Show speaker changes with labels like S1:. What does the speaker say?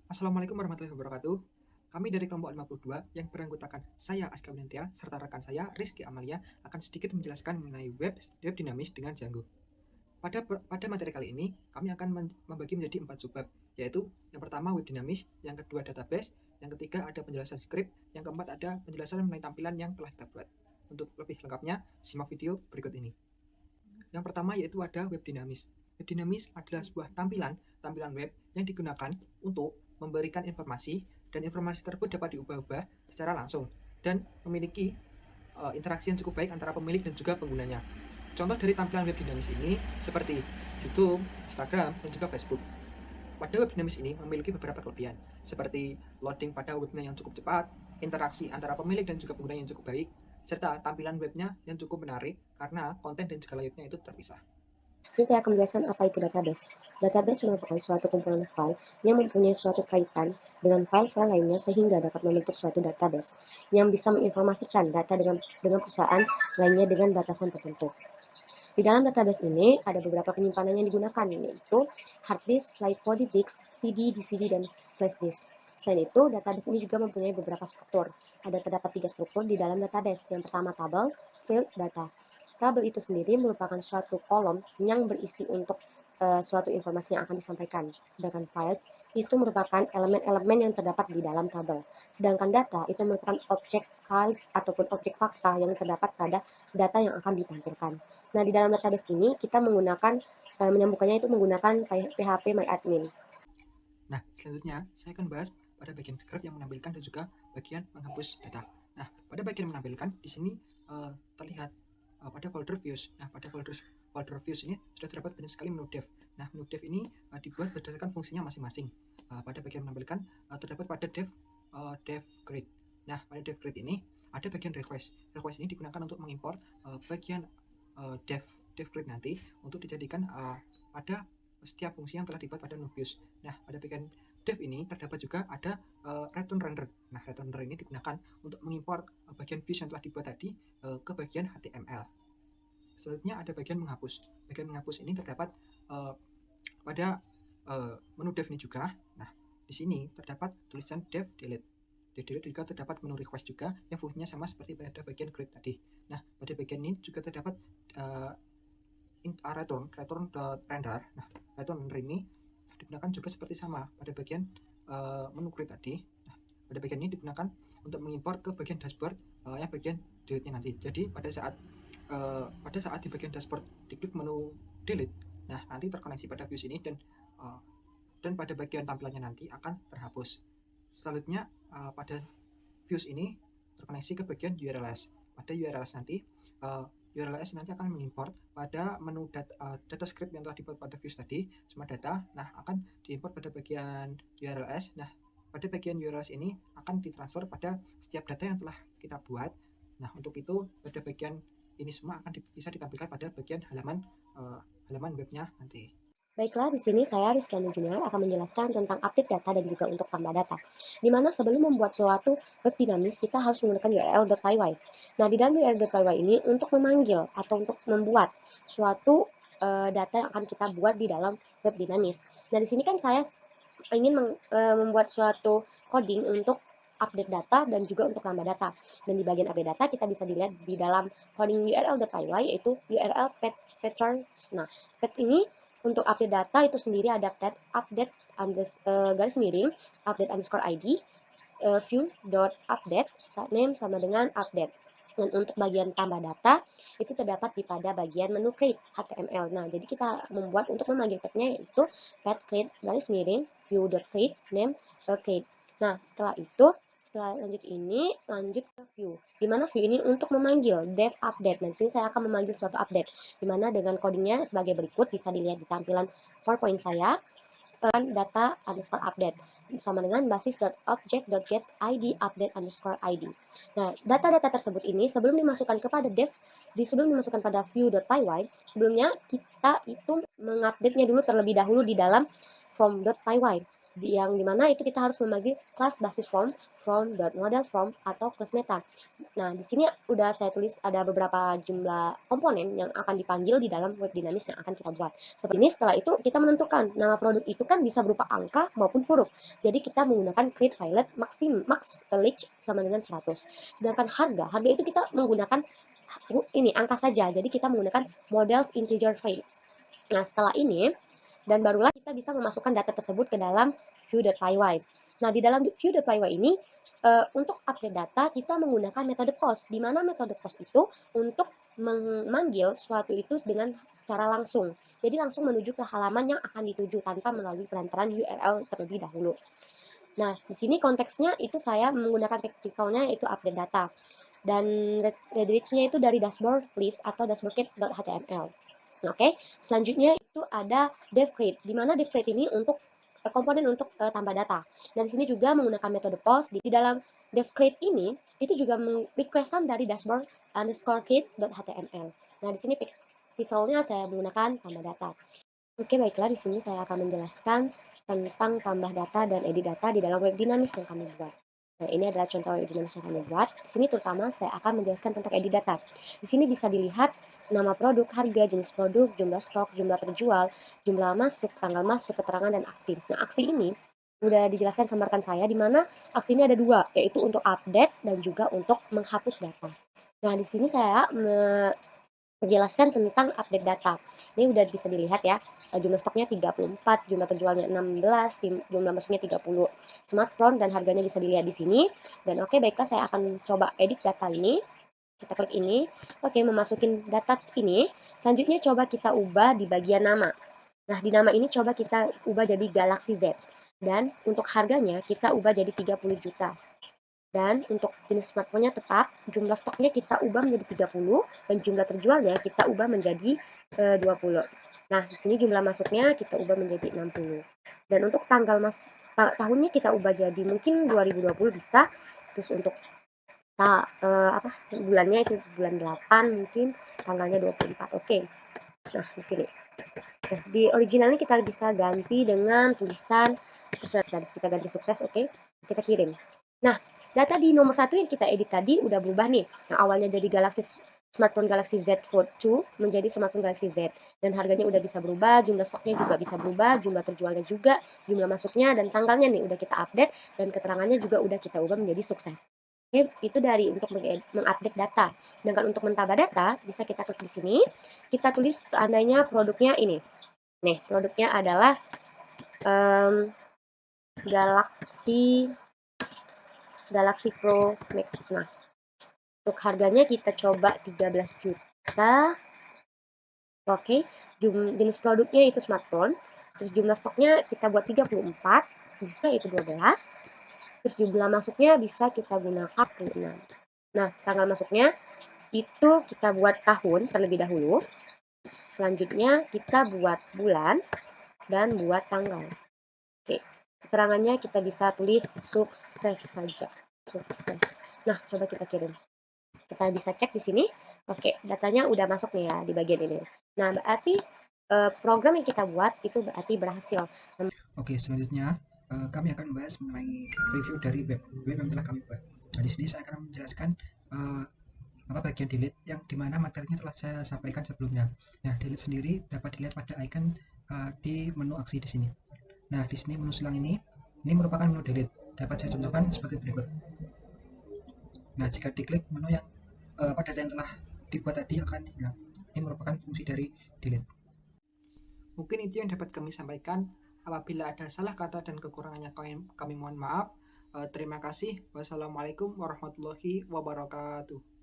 S1: Assalamualaikum warahmatullahi wabarakatuh. Kami dari kelompok 52 yang beranggotakan saya Aska Winantia serta rekan saya Rizky Amalia akan sedikit menjelaskan mengenai web dinamis dengan Django. Pada materi kali ini, kami akan membagi menjadi 4 subbab, yaitu yang pertama web dinamis, yang kedua database, yang ketiga ada penjelasan script, yang keempat ada penjelasan mengenai tampilan yang telah kita buat. Untuk lebih lengkapnya, simak video berikut ini. Yang pertama yaitu ada web dinamis. Web dinamis adalah sebuah tampilan web yang digunakan untuk memberikan informasi dan informasi tersebut dapat diubah-ubah secara langsung dan memiliki interaksi yang cukup baik antara pemilik dan juga penggunanya. Contoh dari tampilan web dinamis ini seperti YouTube, Instagram, dan juga Facebook. Pada web dinamis ini memiliki beberapa kelebihan, seperti loading pada webnya yang cukup cepat, interaksi antara pemilik dan juga pengguna yang cukup baik, serta tampilan webnya yang cukup menarik karena konten dan juga layoutnya itu terpisah.
S2: Sini saya akan menjelaskan apa itu database. Database merupakan suatu kumpulan file yang mempunyai suatu kaitan dengan file-file lainnya sehingga dapat membentuk suatu database yang bisa menginformasikan data dengan perusahaan lainnya dengan batasan tertentu. Di dalam database ini ada beberapa penyimpanan yang digunakan, yaitu hard disk, flight body disk, CD, DVD, dan flash disk. Selain itu, database ini juga mempunyai beberapa struktur. Terdapat 3 struktur di dalam database. Yang pertama tabel, field, data. Tabel itu sendiri merupakan suatu kolom yang berisi untuk suatu informasi yang akan disampaikan. Sedangkan file itu merupakan elemen-elemen yang terdapat di dalam tabel. Sedangkan data itu merupakan objek file ataupun objek fakta yang terdapat pada data yang akan ditampilkan. Nah, di dalam database ini kita menggunakan menyambungkannya itu menggunakan PHP MyAdmin.
S1: Nah, selanjutnya saya akan bahas pada bagian script yang menampilkan dan juga bagian menghapus data. Nah, pada bagian menampilkan di sini terlihat pada folder views. Nah, pada folder views ini sudah terdapat banyak sekali menu dev. Nah, menu dev ini dibuat berdasarkan fungsinya masing-masing. Pada bagian menampilkan terdapat pada dev grid. Nah, pada dev grid ini ada bagian request. Request ini digunakan untuk mengimpor bagian dev grid nanti untuk dijadikan pada setiap fungsi yang telah dibuat pada Nubius. Nah, pada bagian dev ini terdapat juga ada return render. Nah, return render ini digunakan untuk mengimpor bagian views yang telah dibuat tadi ke bagian HTML. Selanjutnya ada bagian menghapus. Bagian menghapus ini terdapat pada menu dev ini juga. Nah, di sini terdapat tulisan dev delete. Dev delete juga terdapat menu request juga yang fungsinya sama seperti pada bagian grid tadi. Nah, pada bagian ini juga terdapat return render. Nah, return render ini digunakan juga seperti sama pada bagian menu grid tadi. Nah, pada bagian ini digunakan untuk mengimpor ke bagian dashboard yang bagian delete-nya nanti. Jadi pada saat di bagian dashboard diklik menu delete, nah nanti terkoneksi pada views ini dan pada bagian tampilannya nanti akan terhapus. Selanjutnya pada views ini terkoneksi ke bagian URLs. Pada URLs nanti URLs nanti akan mengimport pada menu data script yang telah dibuat pada views tadi, semua data, nah akan diimport pada bagian URLs. Nah, pada bagian URLs ini akan ditransfer pada setiap data yang telah kita buat. Nah, untuk itu pada bagian ini semua akan bisa ditampilkan pada bagian halaman webnya nanti.
S2: Baiklah, di sini saya Rizky Junior akan menjelaskan tentang update data dan juga untuk tambah data. Di mana sebelum membuat suatu web dinamis, kita harus menggunakan url.py. Nah, di dalam url.py ini untuk memanggil atau untuk membuat suatu data yang akan kita buat di dalam web dinamis. Nah, di sini kan saya ingin membuat suatu coding untuk update data dan juga untuk tambah data. Dan di bagian update data kita bisa dilihat di dalam coding url.py yaitu url patterns. Nah, path ini untuk update data itu sendiri ada update garis miring update underscore id view.update name sama dengan update. Dan untuk bagian tambah data itu terdapat di pada bagian menu create HTML. Nah, jadi kita membuat untuk memanggil path-nya yaitu path create garis miring view.create name create. Nah, setelah itu lanjut ini lanjut ke view. Dimana view ini untuk memanggil dev update. Nah, sini saya akan memanggil suatu update. Dimana dengan codingnya sebagai berikut bisa dilihat di tampilan PowerPoint saya. Data underscore update sama dengan basis.object.get id update underscore id. Nah, data-data tersebut ini sebelum dimasukkan kepada sebelum dimasukkan pada view.py, sebelumnya kita itu mengupdate-nya dulu terlebih dahulu di dalam from.py. yang dimana itu kita harus memanggil kelas basis form, model form, atau kelas meta. Nah, di sini udah saya tulis ada beberapa jumlah komponen yang akan dipanggil di dalam web dinamis yang akan kita buat. Seperti ini, setelah itu kita menentukan nama produk itu kan bisa berupa angka maupun huruf. Jadi kita menggunakan create violet max length sama dengan 100. Sedangkan harga itu kita menggunakan ini angka saja. Jadi kita menggunakan models integer value. Nah, setelah ini dan barulah kita bisa memasukkan data tersebut ke dalam view.py. Nah, di dalam view.py ini untuk update data kita menggunakan metode post, di mana metode post itu untuk memanggil suatu itu dengan secara langsung. Jadi langsung menuju ke halaman yang akan dituju tanpa melalui perantaran URL terlebih dahulu. Nah, di sini konteksnya itu saya menggunakan teknikalnya yaitu update data. Dan redirect-nya itu dari dashboard list atau dashboard.html. Oke, selanjutnya itu ada devcreate, di mana devcreate ini untuk komponen untuk tambah data. Dan di sini juga menggunakan metode post. Di dalam devcreate ini itu juga requestan dari dashboard underscore create.html. Nah, di sini titelnya saya menggunakan tambah data. Oke, baiklah, di sini saya akan menjelaskan tentang tambah data dan edit data di dalam web dinamis yang kami buat. Nah, ini adalah contoh web dinamis yang kami buat. Di sini terutama saya akan menjelaskan tentang edit data. Di sini bisa dilihat nama produk, harga, jenis produk, jumlah stok, jumlah terjual, jumlah masuk, tanggal masuk, keterangan, dan aksi. Nah, aksi ini sudah dijelaskan sama rekan saya, di mana aksi ini ada dua, yaitu untuk update dan juga untuk menghapus data. Nah, di sini saya menjelaskan tentang update data. Ini udah bisa dilihat ya, jumlah stoknya 34, jumlah penjualnya 16, jumlah masuknya 30. Smartphone dan harganya bisa dilihat di sini. Dan oke, baiklah, saya akan coba edit data ini. Kita klik ini. Oke, memasukin data ini. Selanjutnya coba kita ubah di bagian nama. Nah, di nama ini coba kita ubah jadi Galaxy Z. Dan untuk harganya kita ubah jadi 30 juta. Dan untuk jenis smartphone-nya tetap, jumlah stoknya kita ubah menjadi 30 dan jumlah terjualnya kita ubah menjadi 20. Nah, di sini jumlah masuknya kita ubah menjadi 60. Dan untuk tanggal tahunnya kita ubah jadi mungkin 2020 bisa. Terus untuk bulannya itu bulan 8 mungkin tanggalnya 24. Oke. Nah, di sini. Nah, di originalnya kita bisa ganti dengan tulisan sukses. Kita ganti sukses, oke. Kita kirim. Nah, data di nomor 1 yang kita edit tadi udah berubah nih. Yang awalnya jadi smartphone Galaxy Z Fold 2 menjadi smartphone Galaxy Z. Dan harganya udah bisa berubah, jumlah stoknya juga bisa berubah, jumlah terjualnya juga, jumlah masuknya dan tanggalnya nih udah kita update dan keterangannya juga udah kita ubah menjadi sukses. Oke, itu dari untuk mengupdate data. Sedangkan untuk mentambah data, bisa kita klik di sini. Kita tulis seandainya produknya ini. Nih, produknya adalah Galaxy Pro Max. Nah, untuk harganya kita coba 13 juta. Oke, jenis produknya itu smartphone. Terus jumlah stoknya kita buat 34, bisa itu 12. Terus jumlah masuknya bisa kita gunakan 6. Nah, tanggal masuknya itu kita buat tahun terlebih dahulu. Selanjutnya kita buat bulan dan buat tanggal. Oke, keterangannya kita bisa tulis sukses saja. Sukses. Nah, coba kita kirim. Kita bisa cek di sini. Oke, datanya udah masuk nih ya di bagian ini. Nah, berarti program yang kita buat itu berarti berhasil.
S1: Oke, selanjutnya kami akan membahas mengenai review dari web yang telah kami buat. Nah, di sini saya akan menjelaskan bagian delete yang dimana materinya telah saya sampaikan sebelumnya. Nah, delete sendiri dapat dilihat pada icon di menu aksi di sini. Nah, di sini menu silang ini merupakan menu delete. Dapat saya contohkan sebagai berikut. Nah, jika diklik menu yang pada data yang telah dibuat tadi akan hilang. Ini merupakan fungsi dari delete. Mungkin itu yang dapat kami sampaikan. Apabila ada salah kata dan kekurangannya kami mohon maaf. Terima kasih. Wassalamualaikum warahmatullahi wabarakatuh.